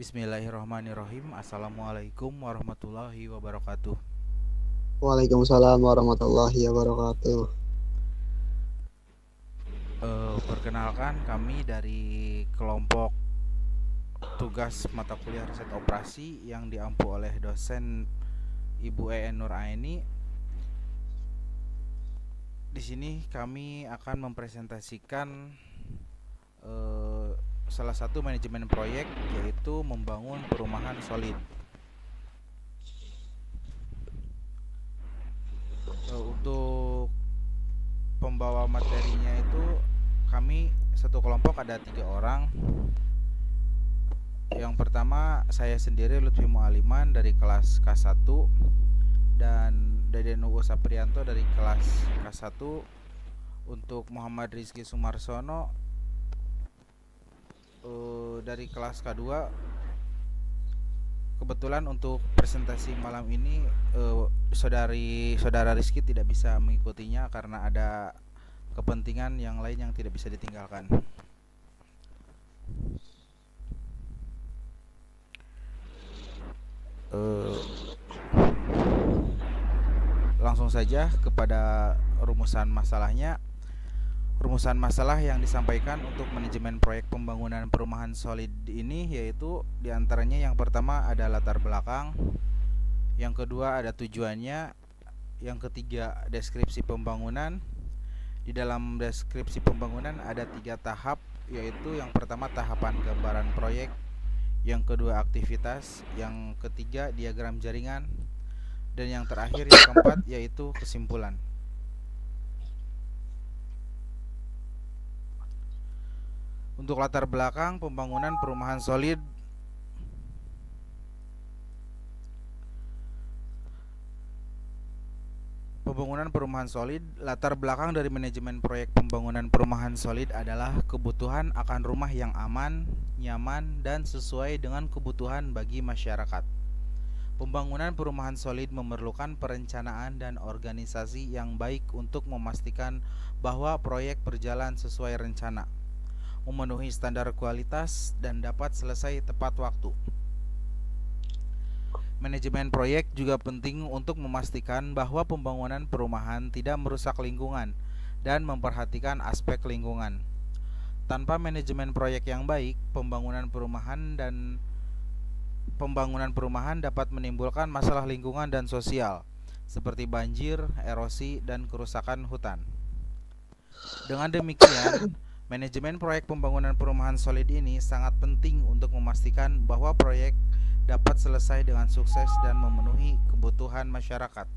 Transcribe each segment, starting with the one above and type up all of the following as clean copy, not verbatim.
Bismillahirrahmanirrahim. Assalamualaikum warahmatullahi wabarakatuh. Waalaikumsalam warahmatullahi wabarakatuh. Perkenalkan, kami dari kelompok tugas mata kuliah riset operasi yang diampu oleh dosen Ibu EN Nuraini. Di sini kami akan mempresentasikan salah satu manajemen proyek, yaitu membangun perumahan solid. Untuk pembawa materinya itu kami satu kelompok ada 3 orang. Yang pertama saya sendiri, Lutfi Mualiman dari kelas K1, dan Deden Uus Saprianto dari kelas K1. Untuk Muhammad Rizky Sumarsono dari kelas K2. Kebetulan untuk presentasi malam ini saudara Rizky tidak bisa mengikutinya karena ada kepentingan yang lain yang tidak bisa ditinggalkan. Langsung saja kepada rumusan masalahnya. Rumusan masalah yang disampaikan untuk manajemen proyek pembangunan perumahan solid ini yaitu diantaranya yang pertama ada latar belakang, yang kedua ada tujuannya, yang ketiga deskripsi pembangunan. Di dalam deskripsi pembangunan ada 3 tahap, yaitu yang pertama tahapan gambaran proyek, yang kedua aktivitas, yang ketiga diagram jaringan, dan yang terakhir yang keempat yaitu kesimpulan. Untuk latar belakang pembangunan perumahan solid, latar belakang dari manajemen proyek pembangunan perumahan solid adalah kebutuhan akan rumah yang aman, nyaman, dan sesuai dengan kebutuhan bagi masyarakat. Pembangunan perumahan solid memerlukan perencanaan dan organisasi yang baik untuk memastikan bahwa proyek berjalan sesuai rencana, memenuhi standar kualitas, dan dapat selesai tepat waktu. Manajemen proyek juga penting untuk memastikan bahwa pembangunan perumahan tidak merusak lingkungan dan memperhatikan aspek lingkungan. Tanpa manajemen proyek yang baik, pembangunan perumahan dapat menimbulkan masalah lingkungan dan sosial seperti banjir, erosi, dan kerusakan hutan. Dengan demikian, manajemen proyek pembangunan perumahan solid ini sangat penting untuk memastikan bahwa proyek dapat selesai dengan sukses dan memenuhi kebutuhan masyarakat.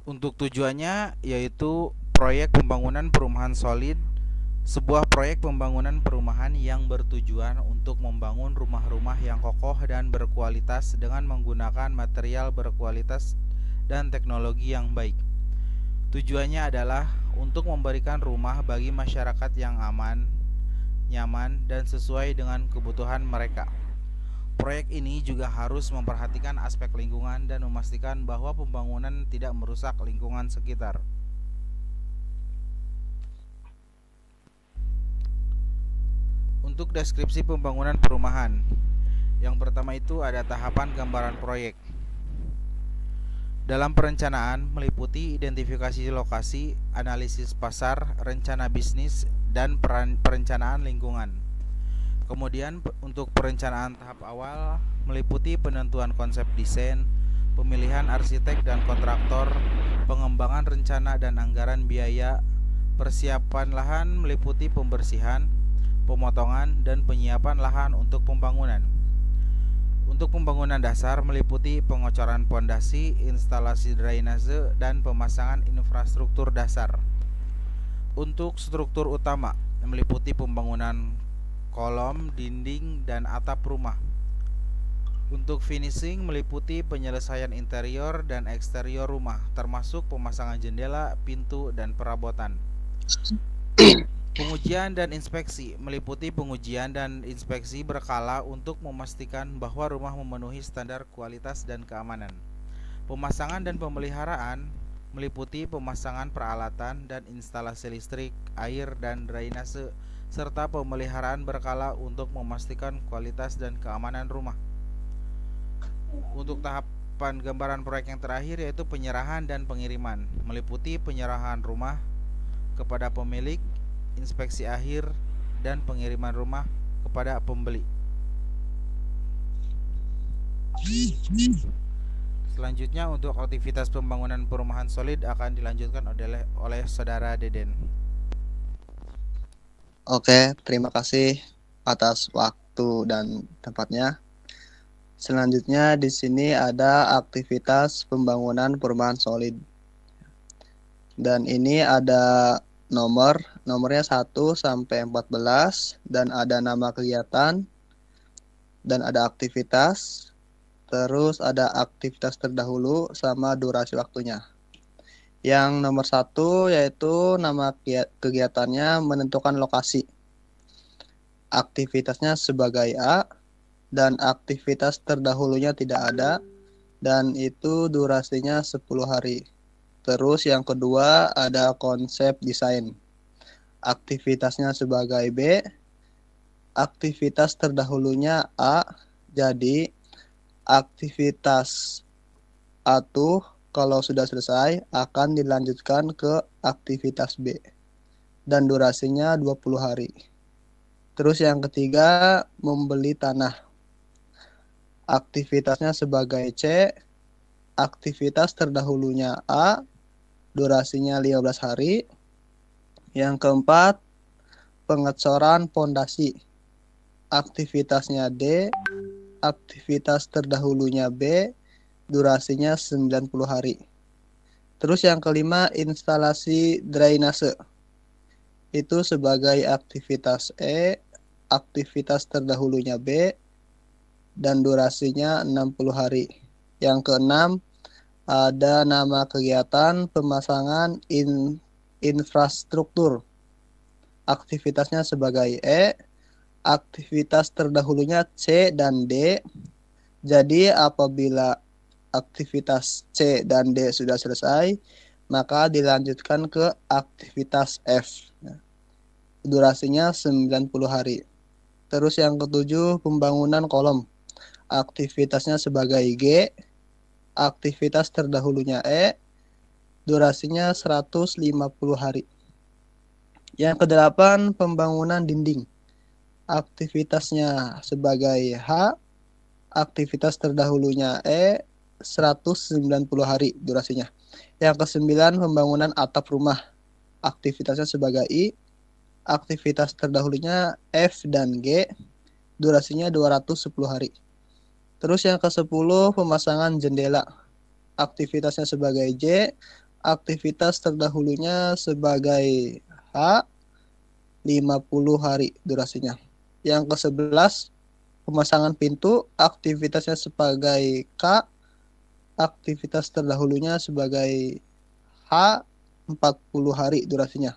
Untuk tujuannya yaitu proyek pembangunan perumahan solid, sebuah proyek pembangunan perumahan yang bertujuan untuk membangun rumah-rumah yang kokoh dan berkualitas dengan menggunakan material berkualitas dan teknologi yang baik. Tujuannya adalah untuk memberikan rumah bagi masyarakat yang aman, nyaman, dan sesuai dengan kebutuhan mereka. Proyek ini juga harus memperhatikan aspek lingkungan dan memastikan bahwa pembangunan tidak merusak lingkungan sekitar. Untuk deskripsi pembangunan perumahan, yang pertama itu ada tahapan gambaran proyek. Dalam perencanaan meliputi identifikasi lokasi, analisis pasar, rencana bisnis, dan perencanaan lingkungan. Kemudian untuk perencanaan tahap awal meliputi penentuan konsep desain, pemilihan arsitek dan kontraktor, pengembangan rencana dan anggaran biaya. Persiapan lahan meliputi pembersihan, pemotongan, dan penyiapan lahan untuk pembangunan. Untuk pembangunan dasar meliputi pengocoran pondasi, instalasi drainase, dan pemasangan infrastruktur dasar. Untuk struktur utama meliputi pembangunan kolom, dinding, dan atap rumah. Untuk finishing meliputi penyelesaian interior dan eksterior rumah, termasuk pemasangan jendela, pintu, dan perabotan. Pengujian dan inspeksi meliputi pengujian dan inspeksi berkala untuk memastikan bahwa rumah memenuhi standar kualitas dan keamanan. Pemasangan dan pemeliharaan meliputi pemasangan peralatan dan instalasi listrik, air, dan drainase, serta pemeliharaan berkala untuk memastikan kualitas dan keamanan rumah. Untuk tahapan gambaran proyek yang terakhir yaitu penyerahan dan pengiriman, meliputi penyerahan rumah kepada pemilik, inspeksi akhir, dan pengiriman rumah kepada pembeli. Selanjutnya untuk aktivitas pembangunan perumahan solid akan dilanjutkan oleh Saudara Deden. Oke, terima kasih atas waktu dan tempatnya. Selanjutnya di sini ada aktivitas pembangunan perumahan solid. Dan ini ada nomornya 1 sampai 14 dan ada nama kegiatan dan ada aktivitas. Terus ada aktivitas terdahulu sama durasi waktunya. Yang nomor 1 yaitu nama kegiatannya menentukan lokasi. Aktivitasnya sebagai A dan aktivitas terdahulunya tidak ada dan itu durasinya 10 hari. Terus yang kedua ada konsep desain. Aktivitasnya sebagai B. Aktivitas terdahulunya A. Jadi aktivitas A tuh kalau sudah selesai akan dilanjutkan ke aktivitas B dan durasinya 20 hari. Terus yang ketiga membeli tanah. Aktivitasnya sebagai C. Aktivitas terdahulunya A, durasinya 15 hari. Yang keempat pengecoran pondasi. Aktivitasnya D. Aktivitas terdahulunya B, durasinya 90 hari. Terus yang kelima instalasi drainase. Itu sebagai aktivitas E, aktivitas terdahulunya B, dan durasinya 60 hari. Yang keenam ada nama kegiatan pemasangan infrastruktur. Aktivitasnya sebagai E, aktivitas terdahulunya C dan D. Jadi apabila aktivitas C dan D sudah selesai, maka dilanjutkan ke aktivitas F. Durasinya 90 hari. Terus yang ketujuh pembangunan kolom. Aktivitasnya sebagai G, aktivitas terdahulunya E, durasinya 150 hari. Yang kedelapan pembangunan dinding. Aktivitasnya sebagai H, aktivitas terdahulunya E, 190 hari durasinya. Yang kesembilan pembangunan atap rumah. Aktivitasnya sebagai I, aktivitas terdahulunya F dan G, durasinya 210 hari. Terus yang ke-10 pemasangan jendela. Aktivitasnya sebagai J, aktivitas terdahulunya sebagai H, 50 hari durasinya. Yang ke-11 pemasangan pintu, aktivitasnya sebagai K, aktivitas terdahulunya sebagai H, 40 hari durasinya.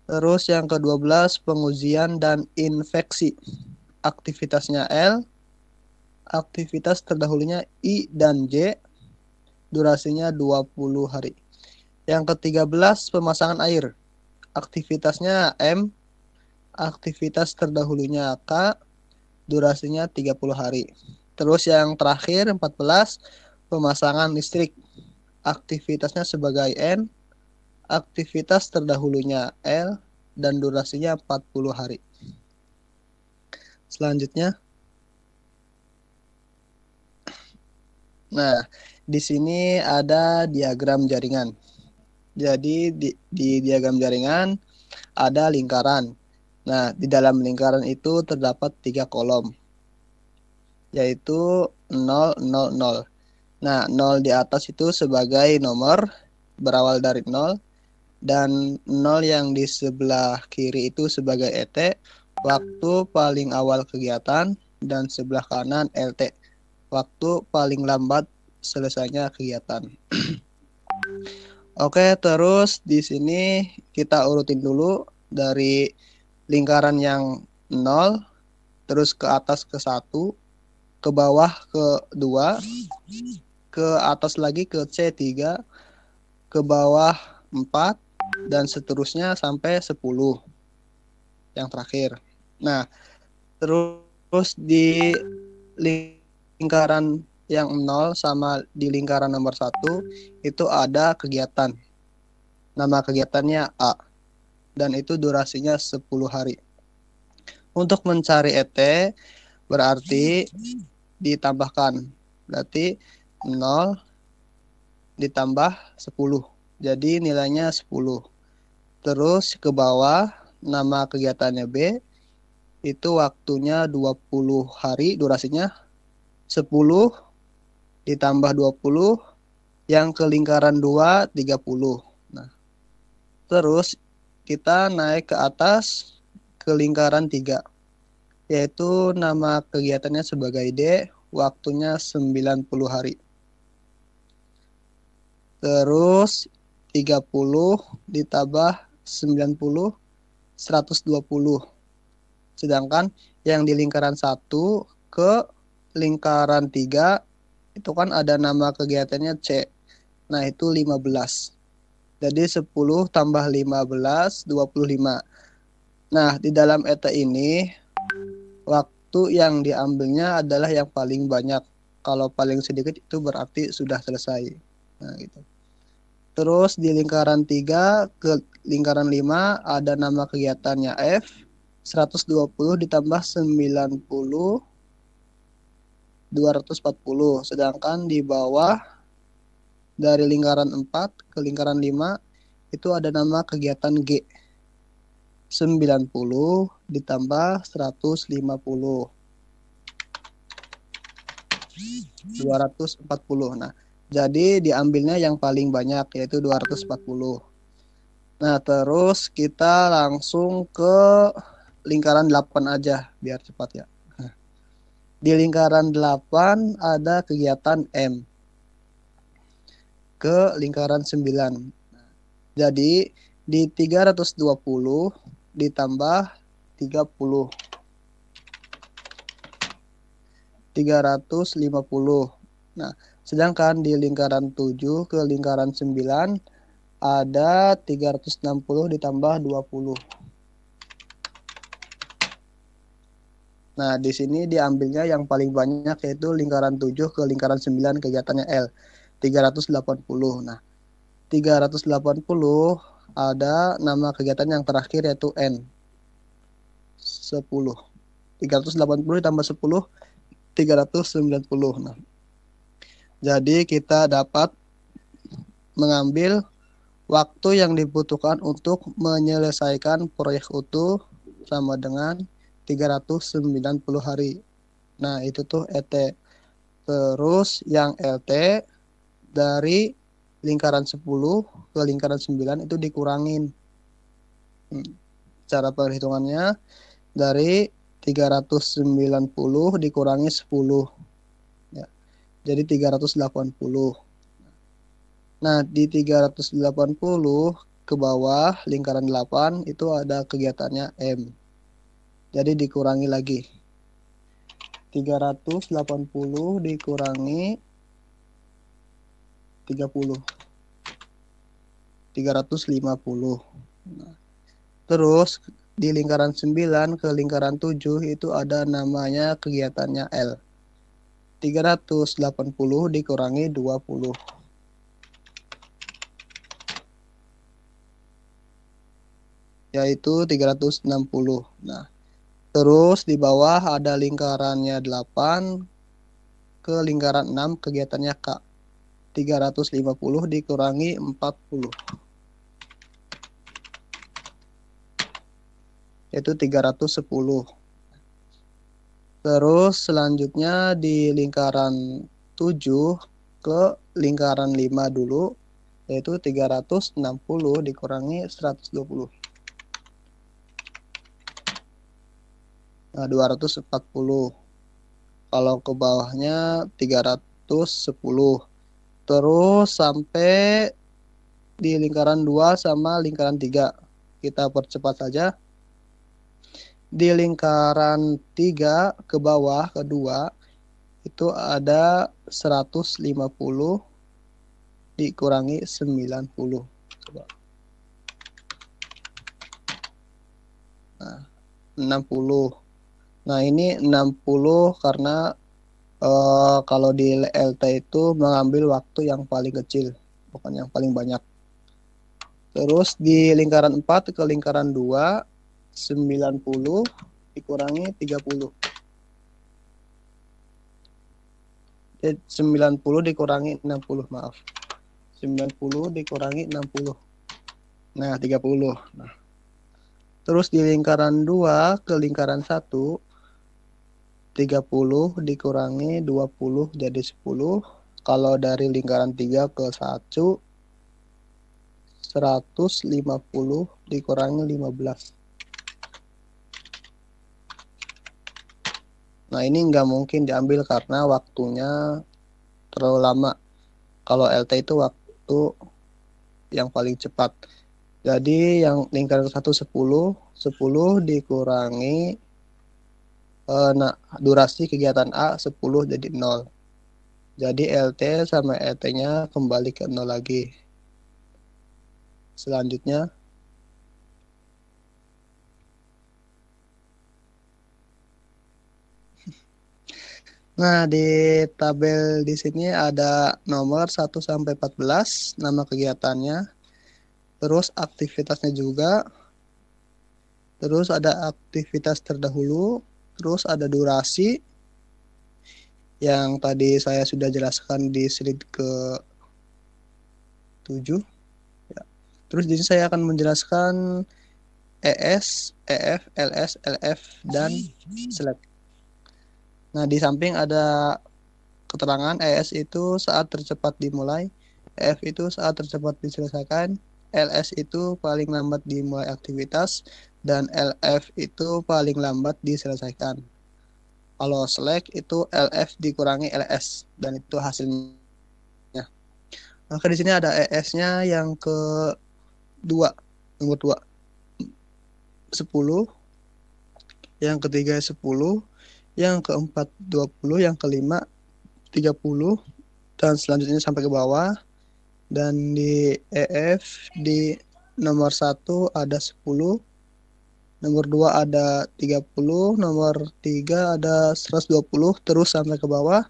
Terus yang ke-12 pengujian dan infeksi. Aktivitasnya L, aktivitas terdahulunya I dan J, durasinya 20 hari. Yang ke-13 pemasangan air. Aktivitasnya M, aktivitas terdahulunya K, durasinya 30 hari. Terus yang terakhir 14 pemasangan listrik. Aktivitasnya sebagai N, aktivitas terdahulunya L, dan durasinya 40 hari. Selanjutnya. Nah, di sini ada diagram jaringan. Jadi di diagram jaringan ada lingkaran. Nah, di dalam lingkaran itu terdapat 3 kolom, yaitu 0, 0, 0. Nah, 0 di atas itu sebagai nomor berawal dari 0, dan 0 yang di sebelah kiri itu sebagai ET, waktu paling awal kegiatan, dan sebelah kanan LT, waktu paling lambat selesainya kegiatan. Oke, terus di sini kita urutin dulu dari lingkaran yang 0, terus ke atas ke 1, ke bawah ke 2, ke atas lagi ke C3, ke bawah 4, dan seterusnya sampai 10 yang terakhir. Nah, terus di lingkaran yang 0 sama di lingkaran nomor 1 itu ada kegiatan. Nama kegiatannya A dan itu durasinya 10 hari. Untuk mencari ET berarti ditambahkan. Berarti 0 ditambah 10. Jadi nilainya 10. Terus ke bawah nama kegiatannya B itu waktunya 20 hari, durasinya 10 ditambah 20 yang ke lingkaran 2 30. Nah, terus kita naik ke atas ke lingkaran 3 yaitu nama kegiatannya sebagai D, waktunya 90 hari. Terus 30 ditambah 90 120. Sedangkan yang di lingkaran 1 ke lingkaran 3 itu kan ada nama kegiatannya C. Nah, itu 15. Jadi 10 tambah 15 25. Nah, di dalam ET ini waktu yang diambilnya adalah yang paling banyak. Kalau paling sedikit itu berarti sudah selesai. Nah, gitu. Terus di lingkaran 3 ke lingkaran 5 ada nama kegiatannya F, 120 ditambah 90 240. Sedangkan di bawah dari lingkaran 4 ke lingkaran 5 itu ada nama kegiatan G, 90 ditambah 150 240. Nah, jadi diambilnya yang paling banyak yaitu 240. Nah, terus kita langsung ke lingkaran 8 aja biar cepat ya. Di lingkaran 8 ada kegiatan M ke lingkaran 9. Jadi di 320 ditambah 30 350. Nah, sedangkan di lingkaran 7 ke lingkaran 9 ada 360 ditambah 20. Nah, di sini diambilnya yang paling banyak yaitu lingkaran 7 ke lingkaran 9 kegiatannya L, 380. Nah, 380 ada nama kegiatan yang terakhir yaitu N, 10. 380 ditambah 10, 390. Nah, jadi kita dapat mengambil waktu yang dibutuhkan untuk menyelesaikan proyek utuh sama dengan 390 hari. Nah, itu tuh ET. Terus yang LT dari lingkaran 10 ke lingkaran 9 itu dikurangin. Cara perhitungannya dari 390 dikurangi 10. Ya. Jadi 380. Nah, di 380 ke bawah lingkaran 8 itu ada kegiatannya M. Jadi dikurangi lagi. 380 dikurangi 30. 350. Nah, terus di lingkaran 9 ke lingkaran 7 itu ada namanya kegiatannya L. 380 dikurangi 20. Yaitu 360. Nah, terus di bawah ada lingkarannya 8 ke lingkaran 6 kegiatannya K. 350 dikurangi 40. Yaitu 310. Terus selanjutnya di lingkaran 7 ke lingkaran 5 dulu yaitu 360 dikurangi 120. Nah, 240. Kalau ke bawahnya 310. Terus sampai di lingkaran 2 sama lingkaran 3. Kita percepat saja. Di lingkaran 3 ke bawah kedua itu ada 150 dikurangi 90. Coba. Nah, 60. Nah, ini 60 karena kalau di LT itu mengambil waktu yang paling kecil, bukan yang paling banyak. Terus di lingkaran 4 ke lingkaran 2, 90 dikurangi 30. 90 dikurangi 60, maaf. 90 dikurangi 60. Nah, 30. Nah. Terus di lingkaran 2 ke lingkaran 1, 30 dikurangi 20 jadi 10. Kalau dari lingkaran 3 ke 1, 150 dikurangi 15. Nah, ini nggak mungkin diambil karena waktunya terlalu lama. Kalau LT itu waktu yang paling cepat. Jadi yang lingkaran 1 10 dikurangi durasi kegiatan A 10 jadi 0. Jadi LT sama ET-nya kembali ke 0 lagi. Selanjutnya nah, di tabel di sini ada nomor 1 sampai 14, nama kegiatannya, terus aktivitasnya juga, terus ada aktivitas terdahulu, terus ada durasi yang tadi saya sudah jelaskan di slide ke 7. Ya. Terus di sini saya akan menjelaskan ES, EF, LS, LF, dan select. Nah, di samping ada keterangan ES itu saat tercepat dimulai, EF itu saat tercepat diselesaikan, LS itu paling lambat dimulai aktivitas, dan LF itu paling lambat diselesaikan. Kalau select itu LF dikurangi LS, dan itu hasilnya. Maka di sini ada ES-nya yang kedua, nomor 2, 10, yang ketiga 10, yang keempat 20, yang kelima 30, dan selanjutnya sampai ke bawah. Dan di EF di nomor 1 ada 10, nomor 2 ada 30, nomor 3 ada 120, terus sampai ke bawah.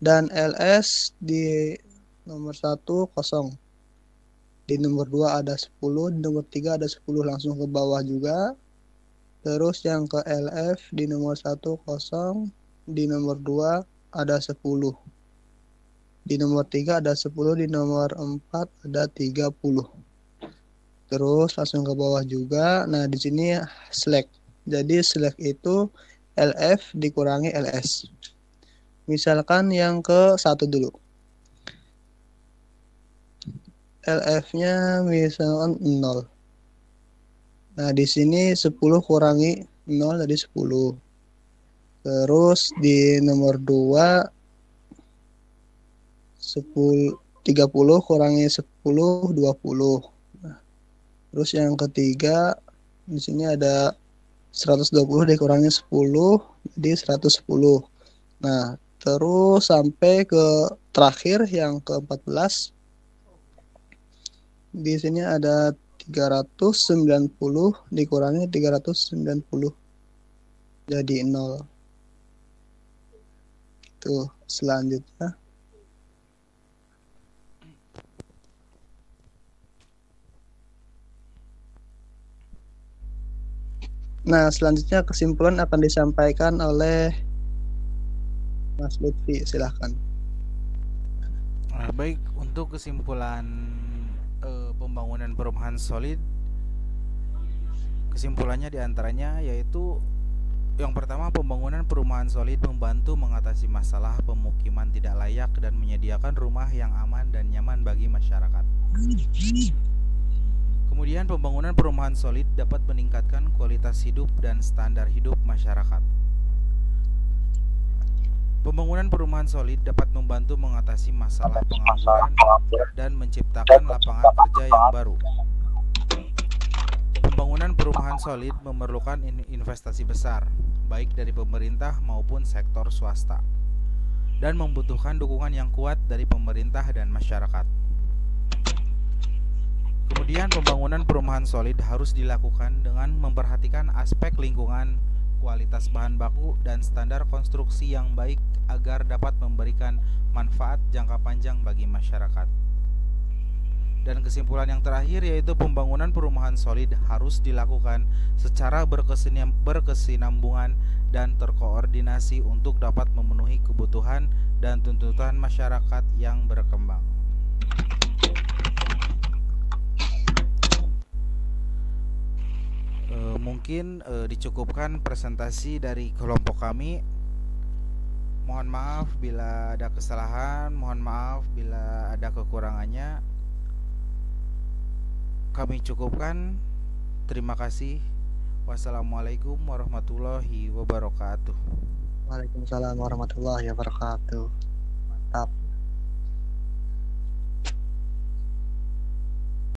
Dan LS di nomor 1 kosong. Di nomor 2 ada 10, di nomor 3 ada 10 langsung ke bawah juga. Terus yang ke LF di nomor 1 kosong, di nomor 2 ada 10. Di nomor 3 ada 10, di nomor 4 ada 30. Terus langsung ke bawah juga. Nah, di sini select. Jadi select itu LF dikurangi LS. Misalkan yang ke 1 dulu. LF-nya misalkan 0. Nah, di sini 10 kurangi 0 jadi 10. Terus di nomor 2 30 kurangi 10 20. Nah, terus yang ketiga di sini ada 120 dikurangi 10 jadi 110. Nah, terus sampai ke terakhir yang ke-14. Di sini ada 390 dikurangi 390 jadi 0. Itu selanjutnya. Nah, selanjutnya kesimpulan akan disampaikan oleh Mas Lutfi, silahkan. Baik, untuk kesimpulan pembangunan perumahan solid, kesimpulannya diantaranya yaitu yang pertama, pembangunan perumahan solid membantu mengatasi masalah pemukiman tidak layak dan menyediakan rumah yang aman dan nyaman bagi masyarakat. Kemudian, pembangunan perumahan solid dapat meningkatkan kualitas hidup dan standar hidup masyarakat. Pembangunan perumahan solid dapat membantu mengatasi masalah pengangguran dan menciptakan lapangan kerja yang baru. Pembangunan perumahan solid memerlukan investasi besar, baik dari pemerintah maupun sektor swasta. dan membutuhkan dukungan yang kuat dari pemerintah dan masyarakat. Kemudian pembangunan perumahan solid harus dilakukan dengan memperhatikan aspek lingkungan, kualitas bahan baku, dan standar konstruksi yang baik agar dapat memberikan manfaat jangka panjang bagi masyarakat. Dan kesimpulan yang terakhir yaitu pembangunan perumahan solid harus dilakukan secara berkesinambungan dan terkoordinasi untuk dapat memenuhi kebutuhan dan tuntutan masyarakat yang berkembang. Mungkin dicukupkan presentasi dari kelompok kami. Mohon maaf bila ada kesalahan, mohon maaf bila ada kekurangannya. Kami cukupkan. Terima kasih. Wassalamualaikum warahmatullahi wabarakatuh. Waalaikumsalam warahmatullahi wabarakatuh. Mantap.